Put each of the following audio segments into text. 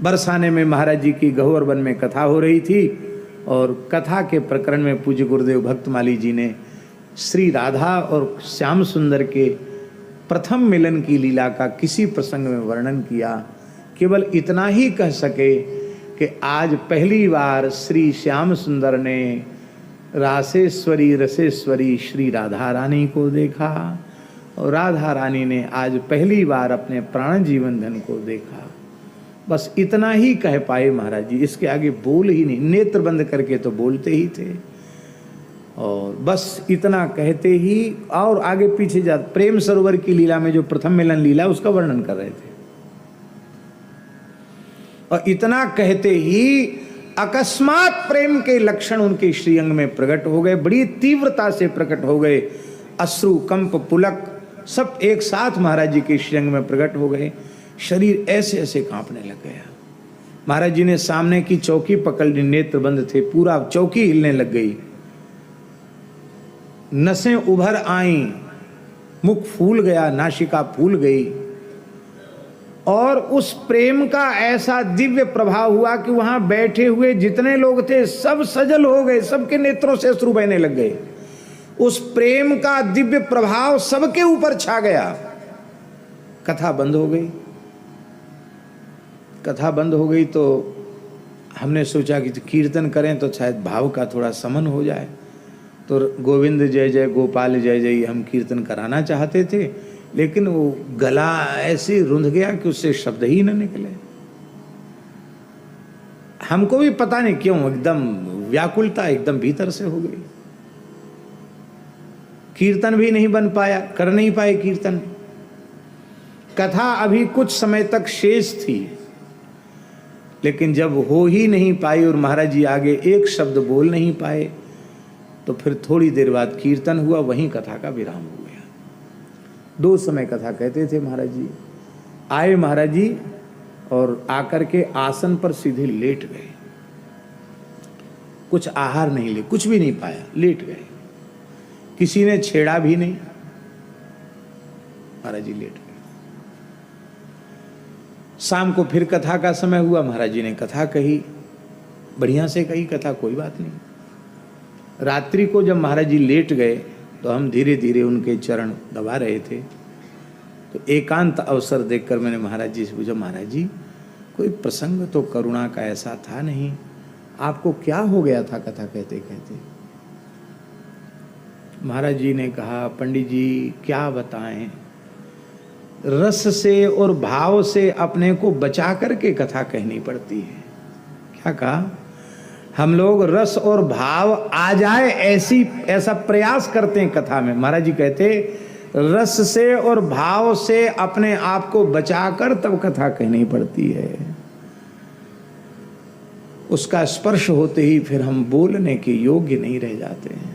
बरसाने में महाराज जी की गहुवर वन में कथा हो रही थी और कथा के प्रकरण में पूज्य गुरुदेव भक्तमाली जी ने श्री राधा और श्याम सुंदर के प्रथम मिलन की लीला का किसी प्रसंग में वर्णन किया। केवल इतना ही कह सके कि आज पहली बार श्री श्याम सुंदर ने रासेश्वरी रसेश्वरी श्री राधा रानी को देखा और राधा रानी ने आज पहली बार अपने प्राण जीवन धन को देखा। बस इतना ही कह पाए महाराज जी, इसके आगे बोल ही नहीं। नेत्र बंद करके तो बोलते ही थे और बस इतना कहते ही और आगे पीछे जा प्रेम सरोवर की लीला में जो प्रथम मिलन लीला उसका वर्णन कर रहे थे और इतना कहते ही अकस्मात प्रेम के लक्षण उनके श्रीअंग में प्रकट हो गए, बड़ी तीव्रता से प्रकट हो गए। अश्रु कंप पुलक सब एक साथ महाराज जी के श्रीअंग में प्रकट हो गए। शरीर ऐसे ऐसे कांपने लग गया। महाराज जी ने सामने की चौकी पकड़ ली, नेत्र बंद थे, पूरा चौकी हिलने लग गई, नसें उभर आईं, मुख फूल गया, नासिका फूल गई और उस प्रेम का ऐसा दिव्य प्रभाव हुआ कि वहां बैठे हुए जितने लोग थे सब सजल हो गए, सबके नेत्रों से अश्रु बहने लग गए। उस प्रेम का दिव्य प्रभाव सबके ऊपर छा गया। कथा बंद हो गई। कथा बंद हो गई तो हमने सोचा कि कीर्तन करें तो शायद भाव का थोड़ा समन हो जाए। तो गोविंद जय जय गोपाल जय जय हम कीर्तन कराना चाहते थे, लेकिन वो गला ऐसे रुंध गया कि उससे शब्द ही न निकले। हमको भी पता नहीं क्यों एकदम व्याकुलता एकदम भीतर से हो गई। कीर्तन भी नहीं बन पाया, कर नहीं पाए कीर्तन। कथा अभी कुछ समय तक शेष थी, लेकिन जब हो ही नहीं पाई और महाराज जी आगे एक शब्द बोल नहीं पाए तो फिर थोड़ी देर बाद कीर्तन हुआ, वहीं कथा का विराम हो गया। 2 समय कथा कहते थे महाराज जी। आए महाराज जी और आकर के आसन पर सीधे लेट गए, कुछ आहार नहीं ले, कुछ भी नहीं पाया, लेट गए। किसी ने छेड़ा भी नहीं, महाराज जी लेट गए। शाम को फिर कथा का समय हुआ, महाराज जी ने कथा कही, बढ़िया से कही कथा, कोई बात नहीं। रात्रि को जब महाराज जी लेट गए तो हम धीरे धीरे उनके चरण दबा रहे थे। तो एकांत अवसर देखकर मैंने महाराज जी से पूछा, महाराज जी कोई प्रसंग तो करुणा का ऐसा था नहीं, आपको क्या हो गया था कथा कहते कहते? महाराज जी ने कहा, पंडित जी क्या बताएं, रस से और भाव से अपने को बचा करके कथा कहनी पड़ती है। क्या कहा? हम लोग रस और भाव आ जाए ऐसा प्रयास करते हैं कथा में। महाराज जी कहते रस से और भाव से अपने आप को बचाकर तब कथा कहनी पड़ती है। उसका स्पर्श होते ही फिर हम बोलने के योग्य नहीं रह जाते हैं।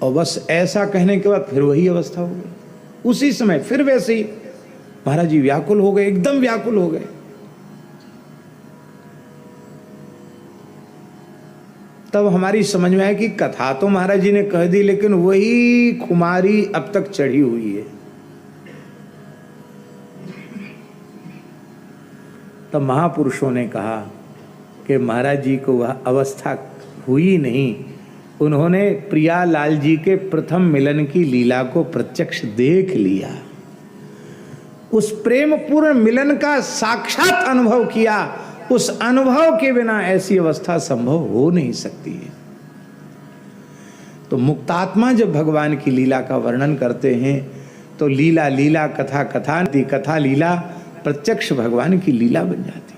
और बस ऐसा कहने के बाद फिर वही अवस्था हो गई। उसी समय फिर वैसे ही महाराज जी व्याकुल हो गए, एकदम व्याकुल हो गए। तब हमारी समझ में आया कि कथा तो महाराज जी ने कह दी, लेकिन वही खुमारी अब तक चढ़ी हुई है। तब महापुरुषों ने कहा कि महाराज जी को वह अवस्था हुई नहीं, उन्होंने प्रियालाल जी के प्रथम मिलन की लीला को प्रत्यक्ष देख लिया, उस प्रेम पूर्ण मिलन का साक्षात अनुभव किया। उस अनुभव के बिना ऐसी अवस्था संभव हो नहीं सकती है। तो मुक्तात्मा जब भगवान की लीला का वर्णन करते हैं तो लीला लीला, कथा कथा, कथा लीला, प्रत्यक्ष भगवान की लीला बन जाती है।